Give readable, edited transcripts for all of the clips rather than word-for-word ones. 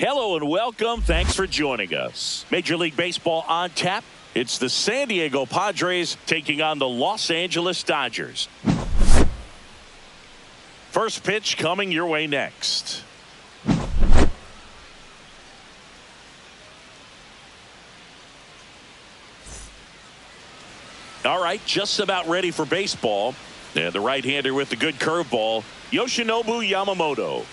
Hello and welcome. Thanks for joining us. Major League Baseball on tap. It's the San Diego Padres taking on the Los Angeles Dodgers. First pitch coming your way next. All right, just about ready for baseball. And the right-hander with the good curveball, Yoshinobu Yamamoto.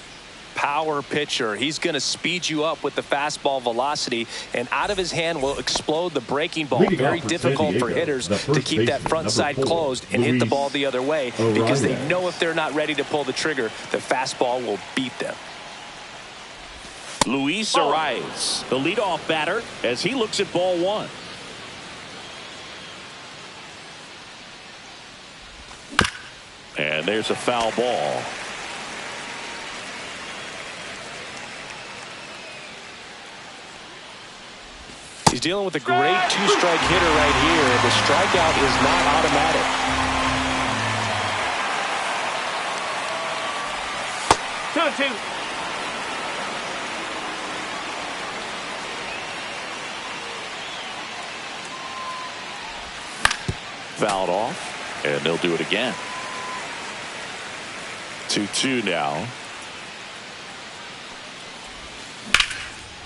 Power pitcher. He's going to speed you up with the fastball velocity, and out of his hand will explode the breaking ball. Very difficult for hitters to keep that front side closed and hit the ball the other way, because they know if they're not ready to pull the trigger, the fastball will beat them. Luis Arias, the leadoff batter, as he looks at ball one. And there's a foul ball. He's dealing with a great two-strike hitter right here. The strikeout is not automatic. Two. Fouled off, and they'll do it again. 2-2 now.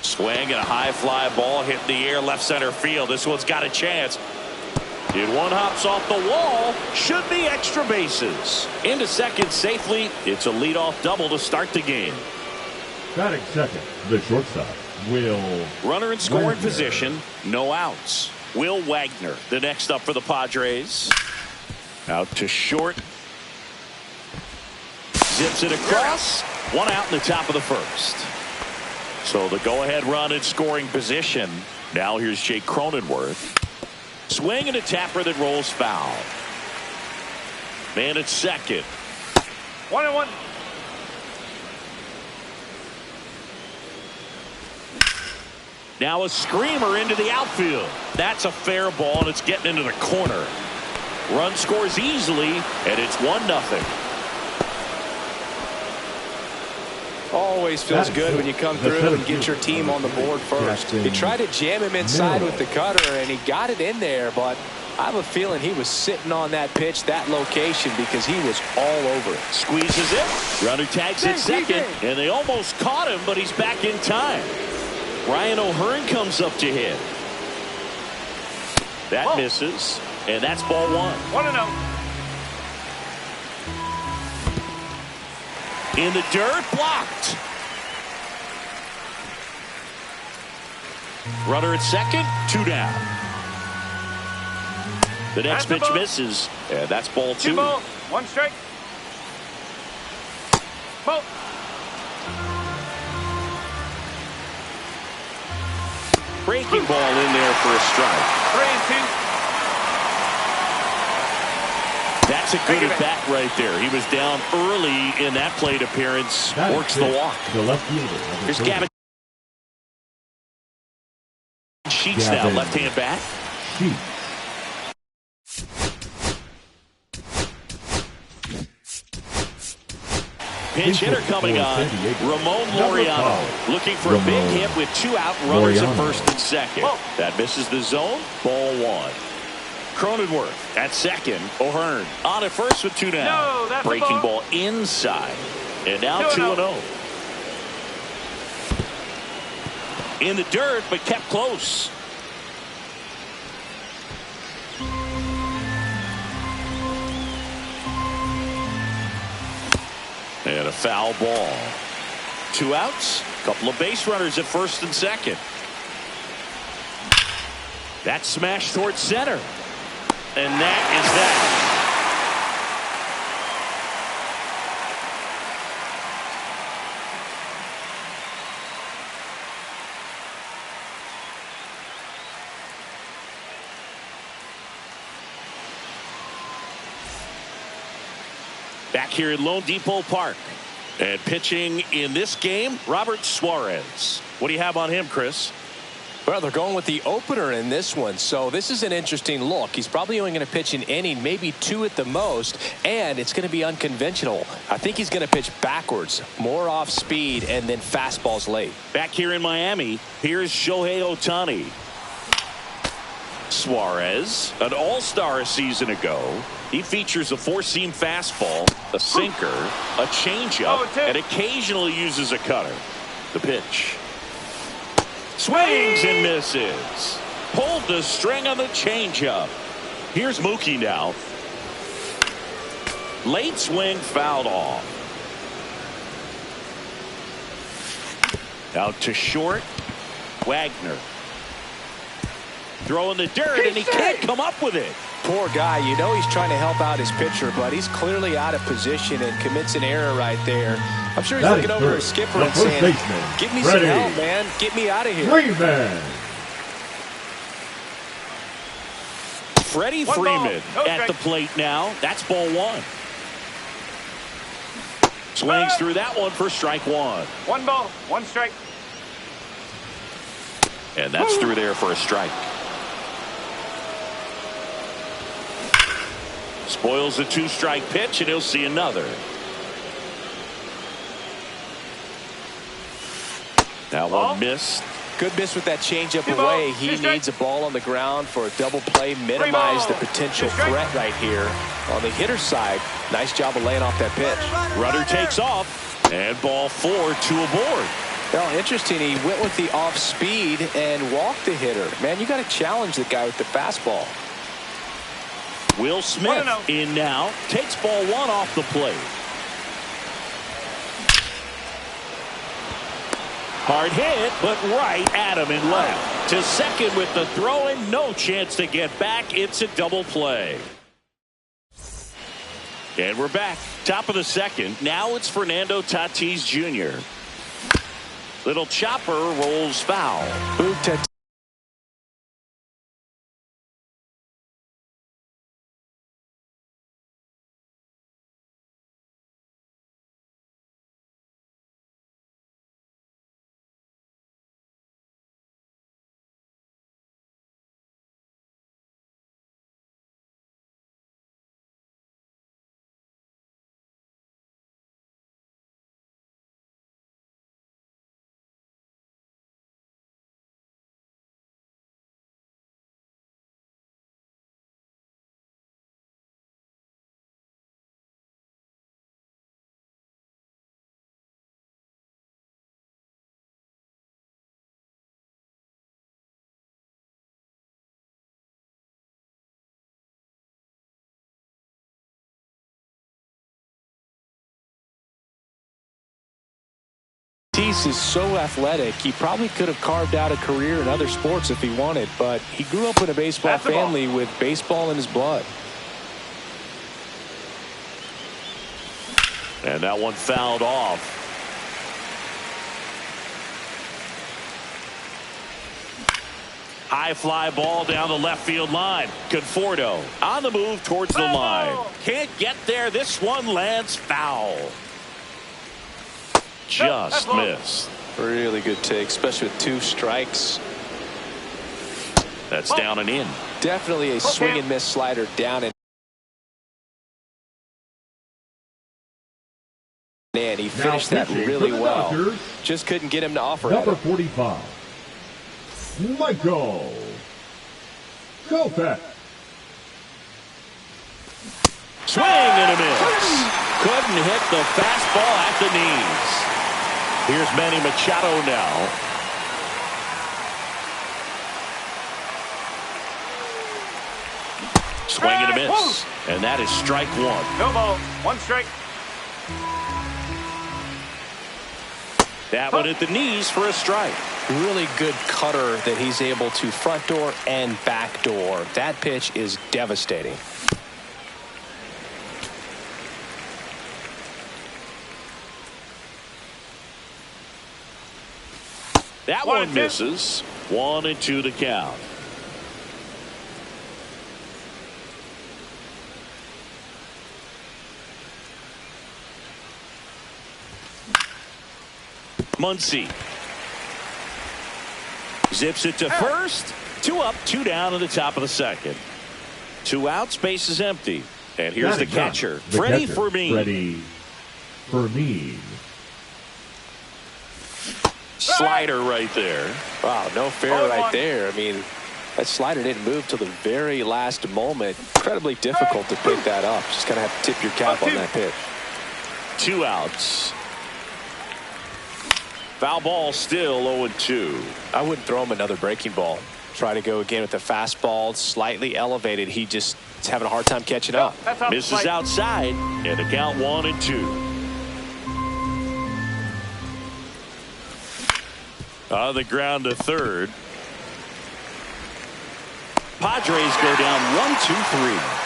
Swing and a high fly ball hitting the air left center field. This one's got a chance. And one hops off the wall. Should be extra bases. Into second safely. It's a leadoff double to start the game. Batting second, the shortstop, Will. Runner in scoring Wagner. position. No outs. Will Wagner, the next up for the Padres. Out to short. Zips it across. One out in the top of the first. So the go-ahead run in scoring position. Now here's Jake Cronenworth. Swing and a tapper that rolls foul. Man at second. 1-1. Now a screamer into the outfield. That's a fair ball, and it's getting into the corner. Run scores easily, and it's 1-0. Always feels good when you come through and get your team on the board first. He tried to jam him inside with the cutter, and he got it in there, but I have a feeling he was sitting on that pitch, that location, because he was all over it. Squeezes it. Runner tags at second, and they almost caught him, but he's back in time. Ryan O'Hearn comes up to hit. That misses, and that's ball one. 1-0. In the dirt, blocked. Runner at second, 2 down. The next pitch misses, and that's ball 2. 2 ball, 1 strike. Ball. Breaking ball in there for a strike. 3-2. That's a good at bat right there. He was down early in that plate appearance. Works the walk. The left fielder. Here's Gavin Sheets now, left-hand bat. Pinch hitter coming on. Ramon Laureano looking for a big hit with 2 out, runners at first and second. That misses the zone. Ball 1. Cronenworth at second. O'Hearn on at first with 2 down. No, that's breaking ball inside. And now 2-0. In the dirt, but kept close. And a foul ball. 2 outs. Couple of base runners at first and second. That smash towards center. And that is that. Back here at Lone Depot Park. And pitching in this game, Robert Suarez. What do you have on him, Chris? Well, they're going with the opener in this one, so this is an interesting look. He's probably only going to pitch an inning, maybe 2 at the most, and it's going to be unconventional. I think he's going to pitch backwards, more off speed, and then fastballs late. Back here in Miami, here's Shohei Ohtani. Suarez, an all-star a season ago. He features a four-seam fastball, a sinker, a changeup, and occasionally uses a cutter. The pitch. Swings and misses. Pulled the string on the changeup. Here's Mookie now. Late swing fouled off. Out to short. Wagner. Throwing the dirt, and he can't come up with it. Poor guy. You know he's trying to help out his pitcher, but he's clearly out of position and commits an error right there. I'm sure he's looking over at his skipper and saying, "Give me some help, man. Get me out of here." Freddie Freeman at the plate now. That's ball 1. Swings through that one for strike 1. 1 ball, 1 strike. And that's through there for a strike. Spoils a 2-strike pitch, and he'll see another. That one missed. Good miss with that changeup away. He needs a ball on the ground for a double play. Minimize the potential threat right here. On the hitter's side, nice job of laying off that pitch. Runner takes off, and ball 4, 2 aboard. Well, interesting. He went with the off speed and walked the hitter. Man, you got to challenge the guy with the fastball. Will Smith in now. Takes ball 1 off the plate. Hard hit, but right at him and left. To second with the throw and no chance to get back. It's a double play. And we're back. Top of the second. Now it's Fernando Tatis Jr. Little chopper rolls foul. Tatis is so athletic, he probably could have carved out a career in other sports if he wanted, but he grew up in a baseball family with baseball in his blood. And that one fouled off. High fly ball down the left field line. Conforto on the move towards the line. Can't get there. This one lands foul. Just missed. Really good take, especially with 2 strikes. That's down and in. Definitely a swing and miss slider down and in. He finished that really well. Just couldn't get him to offer it. Number 45, Michael Kopech. Swing and a miss. Couldn't hit the fastball at the knees. Here's Manny Machado now. Swing and a miss. And that is strike 1. No ball, 1 strike. That one at the knees for a strike. Really good cutter that he's able to front door and back door. That pitch is devastating. That one misses. 1 and 2 to count. Muncy. zips it to first. 2 up, 2 down in the top of the second. 2 outs, base is empty. And here's the catcher, Freddie Fermin. Slider right there. Wow, no fair right there. I mean, that slider didn't move till the very last moment. Incredibly difficult to pick that up. Just kind of have to tip your cap on that pitch. 2 outs. Foul ball, still 0-2. I wouldn't throw him another breaking ball. Try to go again with the fastball, slightly elevated. He just is having a hard time catching up. Misses outside, and the count 1-2. On the ground to third. Padres go down 1-2-3.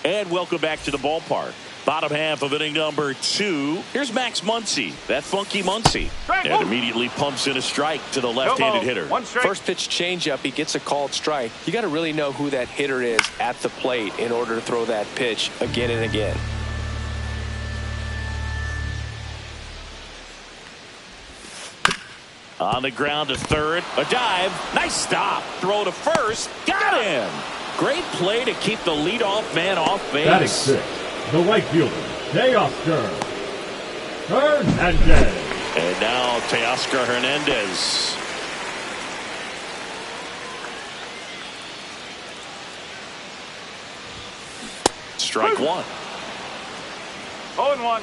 And welcome back to the ballpark. Bottom half of inning number 2. Here's Max Muncy, that funky Muncy. And immediately pumps in a strike to the left-handed hitter. First pitch changeup, he gets a called strike. You got to really know who that hitter is at the plate in order to throw that pitch again and again. On the ground to third. A dive. Nice stop. Throw to first. Got him. Great play to keep the leadoff man off base. Batting 6, the right fielder, Teoscar Hernandez. And now Teoscar Hernandez. Strike 1. 0-1.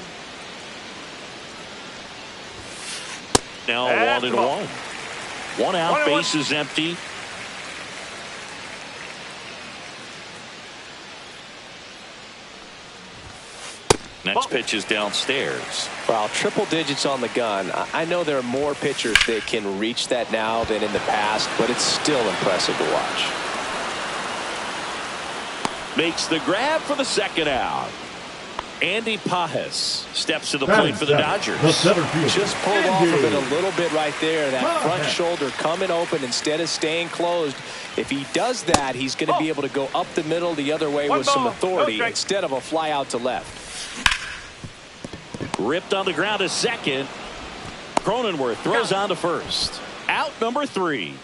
Now 1-1. 1 out, base is empty. Next pitch is downstairs. Wow, triple digits on the gun. I know there are more pitchers that can reach that now than in the past, but it's still impressive to watch. Makes the grab for the second out. Andy Pajes steps to the plate for the Dodgers. Just pulled off of it a little bit right there. That front shoulder coming open instead of staying closed. If he does that, he's going to be able to go up the middle the other way with some authority instead of a fly out to left. Ripped on the ground to second. Cronenworth throws on to first. Out number 3.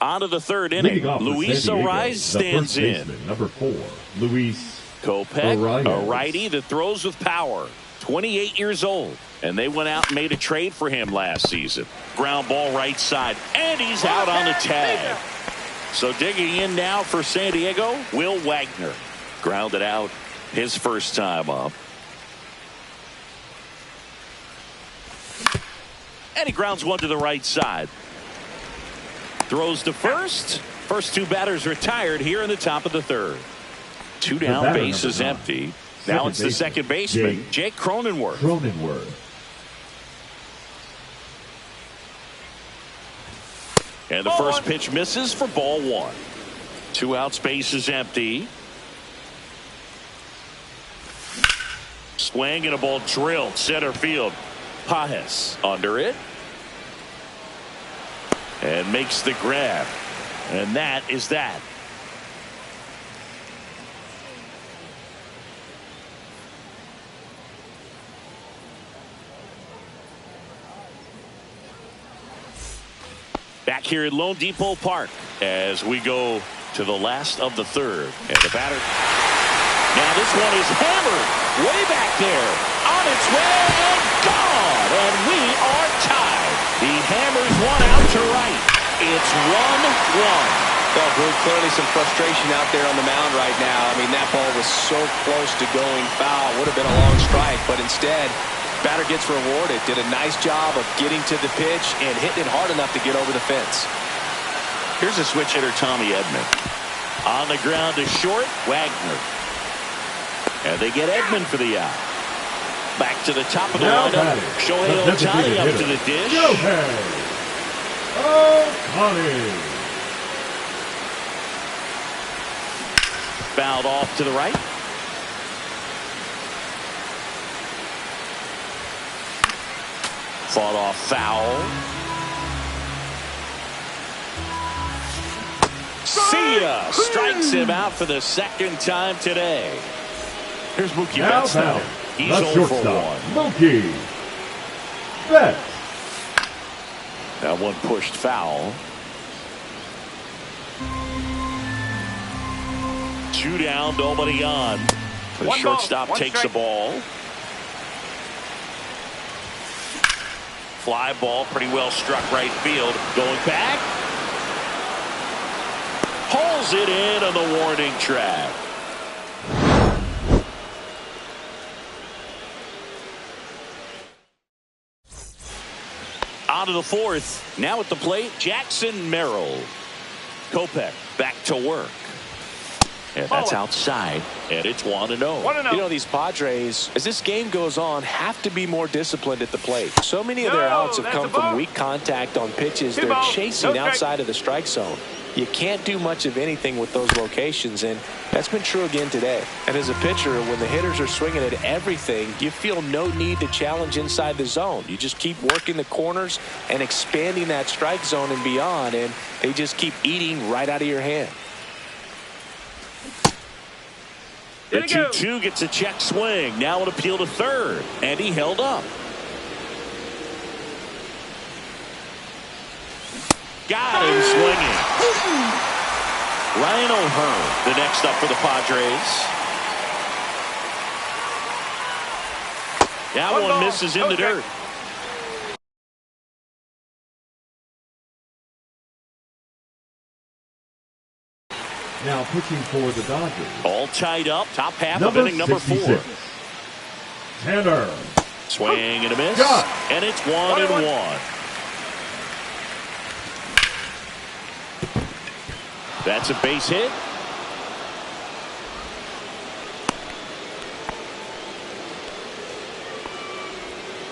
On to the third inning. Luis Arraez stands in. Number 4, Luis Kopech, a righty that throws with power. 28 years old. And they went out and made a trade for him last season. Ground ball right side. And he's out on the tag. So digging in now for San Diego, Will Wagner. Grounded out his first time up. And he grounds one to the right side. Throws to first. First 2 batters retired here in the top of the third. 2 down, base is empty. Now it's the second baseman, Jake Cronenworth. And the first pitch misses for ball 1. 2 outs, base is empty. Swing and a ball drilled center field. Pajes under it. And makes the grab. And that is that. Back here at Lone Depot Park as we go to the last of the third. And the batter. Now this one is hammered way back there. On its way and gone. And we are tied. He hammers one out to right. It's 1-1. Well, Bruce, clearly some frustration out there on the mound right now. I mean, that ball was so close to going foul. Would have been a long strike, but instead, batter gets rewarded. Did a nice job of getting to the pitch and hitting it hard enough to get over the fence. Here's a switch hitter, Tommy Edman. On the ground to short, Wagner. And they get Edman for the out. Back to the top of the lineup. Shohei Ohtani up to the dish. Fouled off to the right. Fought off foul. See ya! Strikes him out for the second time today. Here's Mookie Betts now. He's 0 for 1. Mookie Betts. That one pushed foul. 2 down, nobody on. The shortstop takes the ball. Fly ball, pretty well struck right field. Going back. Hauls it in on the warning track. On to the 4th. Now at the plate, Jackson Merrill. Kopech back to work. And that's outside, and it's 1-0. You know, these Padres, as this game goes on, have to be more disciplined at the plate. So many of their outs have come from weak contact on pitches they're chasing outside of the strike zone. You can't do much of anything with those locations, and that's been true again today. And as a pitcher, when the hitters are swinging at everything, you feel no need to challenge inside the zone. You just keep working the corners and expanding that strike zone and beyond, and they just keep eating right out of your hand. The 2-2 gets a check swing. Now an appeal to third, and he held up. Got him swinging. Ryan O'Hearn, the next up for the Padres. That one misses in the dirt. Now pitching for the Dodgers. All tied up. Top half of inning number 4. Tanner. Swing and a miss. And it's 1-1. That's a base hit.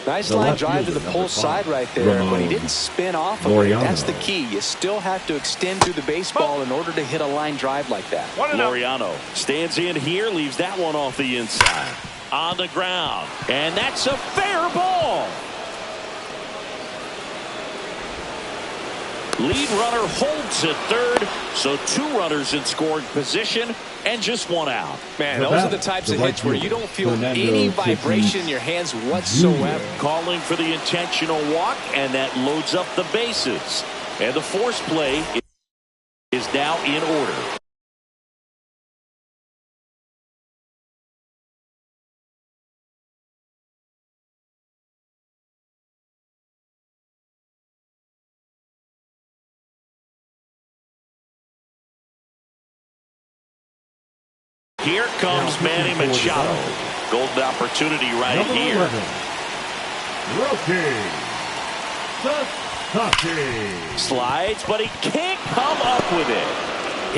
Nice line drive to the pull side right there, but he didn't spin off of it. That's the key. You still have to extend through the baseball in order to hit a line drive like that. Laureano stands in here, leaves that one off the inside. On the ground, and that's a fair ball. Lead runner holds at third, so 2 runners in scoring position and just 1 out. Man, those are the types of hits where you don't feel any vibration in your hands whatsoever. Calling for the intentional walk, and that loads up the bases. And the force play is now in order. Here comes Manny Machado. Golden opportunity right here. 11, Rocky. Slides, but he can't come up with it.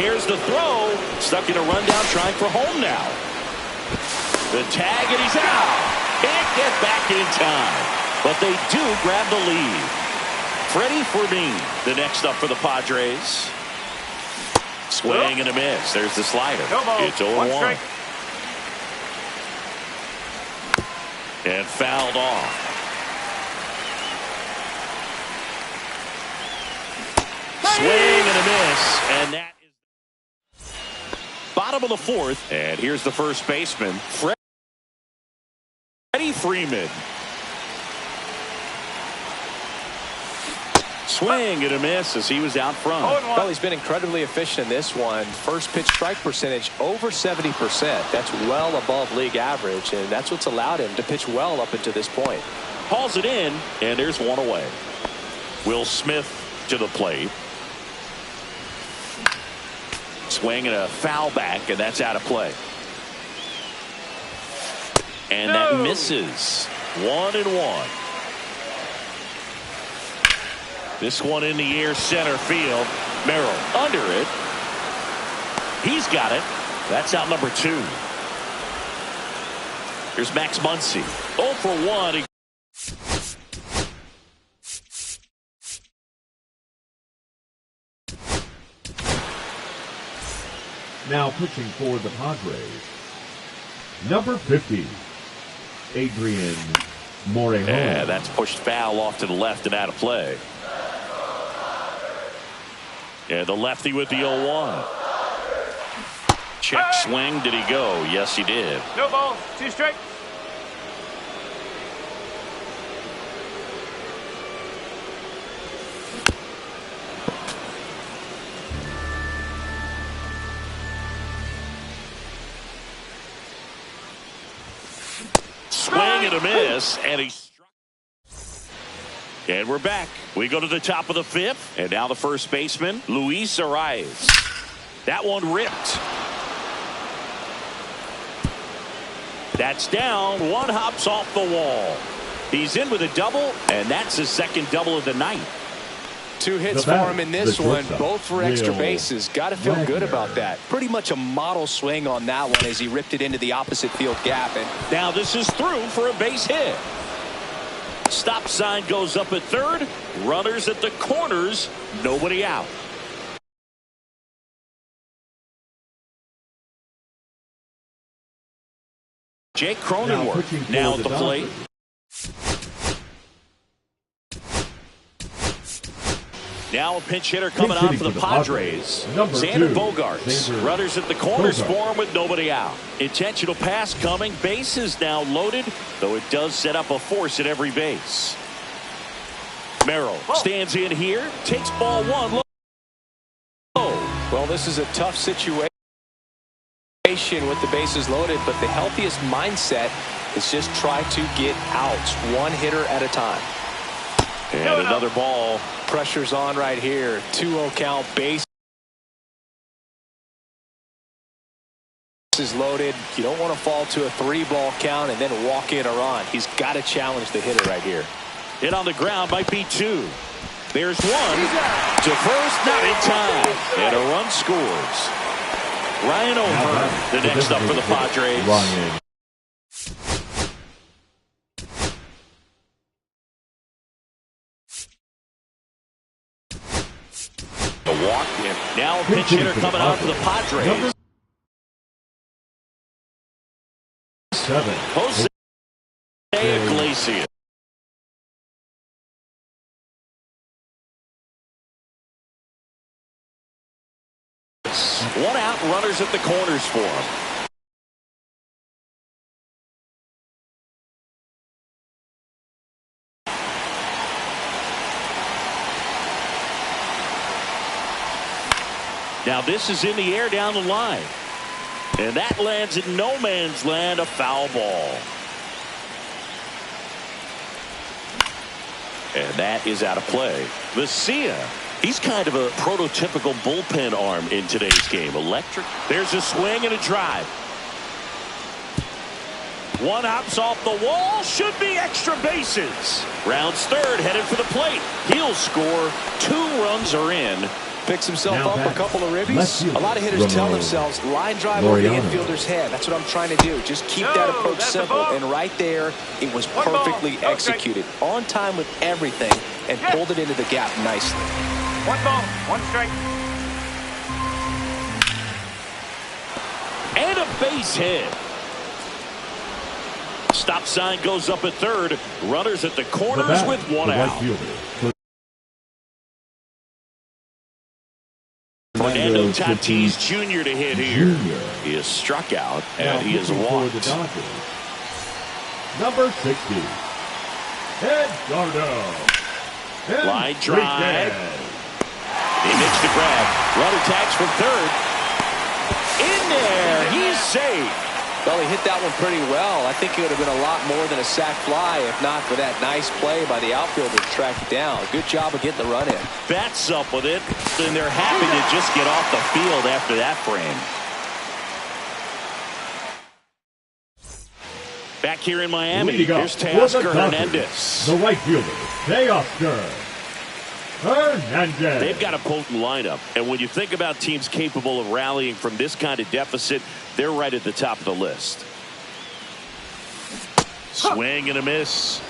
Here's the throw. Stuck in a rundown, trying for home now. The tag, and he's out. Can't get back in time. But they do grab the lead. Freddie Fermin, the next up for the Padres. Swing and a miss. There's the slider. It's 0-1. And fouled off. Swing and a miss. And that is bottom of the 4th. And here's the first baseman, Freddie Freeman. Swing and a miss as he was out front. Well, he's been incredibly efficient in this one. First pitch strike percentage over 70%. That's well above league average, and that's what's allowed him to pitch well up until this point. Hauls it in, and there's 1 away. Will Smith to the plate. Swing and a foul back, and that's out of play. And that misses. 1-1. This one in the air, center field. Merrill under it. He's got it. That's out number 2. Here's Max Muncy. 0 for 1. Now pitching for the Padres, number 50, Adrian And that's pushed foul off to the left and out of play. And the lefty with the 0-1. Check swing. Did he go? Yes, he did. No balls. 2 strikes. Swing and a miss, and he struck. And we're back. We go to the top of the 5th, and now the first baseman, Luis Arias. That one ripped. That's down. One hops off the wall. He's in with a double, and that's his second double of the night. 2 hits for him in this one, both for extra bases. Got to feel good about that. Pretty much a model swing on that one as he ripped it into the opposite field gap. And now this is through for a base hit. Stop sign goes up at third. Runners at the corners. Nobody out. Jake Cronenworth now at the plate. Now a pinch hitter coming on for the Padres. Xander Bogaerts. Runners at the corners for him with nobody out. Intentional pass coming. Base is now loaded, though it does set up a force at every base. Merrill stands in here. Takes ball 1 low. Well, this is a tough situation with the bases loaded, but the healthiest mindset is just try to get outs 1 hitter at a time. And another ball. Pressure's on right here. 2-0 count. Base is loaded. You don't want to fall to a 3-ball count and then walk in a run. He's got to challenge the hitter right here. Hit on the ground might be 2. There's 1 to first, not in time, and a run scores. Ryan O'Hearn, the next up for the Padres. A walk in. Now a pinch hitter coming out for the Padres. 7. Jose Iglesias. One out, runners at the corners for him. Now this is in the air down the line. And that lands in no man's land, a foul ball. And that is out of play. Vesia. He's kind of a prototypical bullpen arm in today's game. Electric. There's a swing and a drive. 1 hops off the wall. Should be extra bases. Rounds third, headed for the plate. He'll score. 2 runs are in. Picks himself up a couple of ribbies. A lot of hitters tell themselves line drive over the infielder's head. That's what I'm trying to do. Just keep that approach simple. And right there, it was perfectly executed. On time with everything and pulled it into the gap nicely. 1 ball, 1 strike. And a base hit. Stop sign goes up at third. Runners at the corners with 1 out. Fernando Tatis Jr. to hit here. He is struck out and he is walked. Number 60. Eduardo. Line drive. He makes the grab. Runner tags from third. In there. He's safe. Well, he hit that one pretty well. I think it would have been a lot more than a sac fly if not for that nice play by the outfielder to track it down. Good job of getting the run in. Bats up with it, and they're happy to just get off the field after that frame. Back here in Miami, here's Teoscar Hernandez. The right fielder, Teoscar Hernandez. They've got a potent lineup, and when you think about teams capable of rallying from this kind of deficit, they're right at the top of the list. Swing and a miss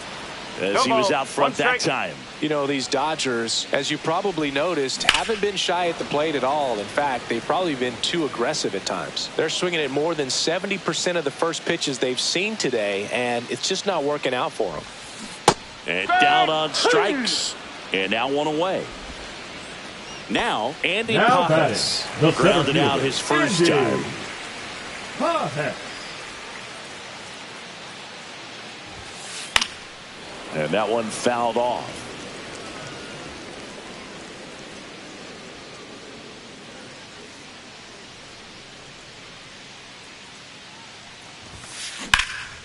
as he was out front that time. You know, these Dodgers, as you probably noticed, haven't been shy at the plate at all. In fact, they've probably been too aggressive at times. They're swinging at more than 70% of the first pitches they've seen today, and it's just not working out for them. And down on strikes. And now one away. Now, Andy Pajas grounded out his first time. And that one fouled off.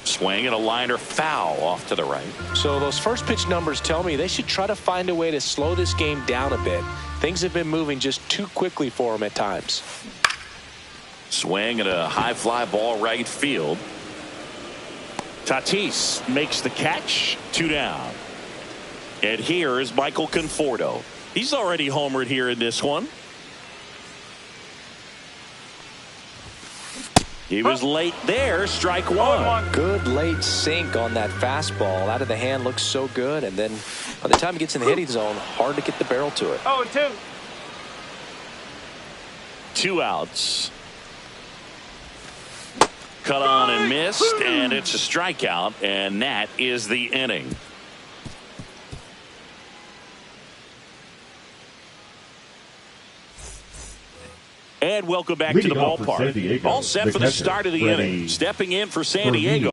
Swing and a liner foul off to the right. So those first pitch numbers tell me they should try to find a way to slow this game down a bit. Things have been moving just too quickly for them at times. Swing and a high fly ball right field. Tatis makes the catch. 2 down. And here is Michael Conforto. He's already homered here in this one. He was late there. Strike one. Good late sink on that fastball. Out of the hand, looks so good. And then by the time he gets in the hitting zone, hard to get the barrel to it. 0-2. 2 outs. Cut on and missed, and it's a strikeout, and that is the inning. And welcome back to the ballpark. All set for the start of the inning. Stepping in for San Diego.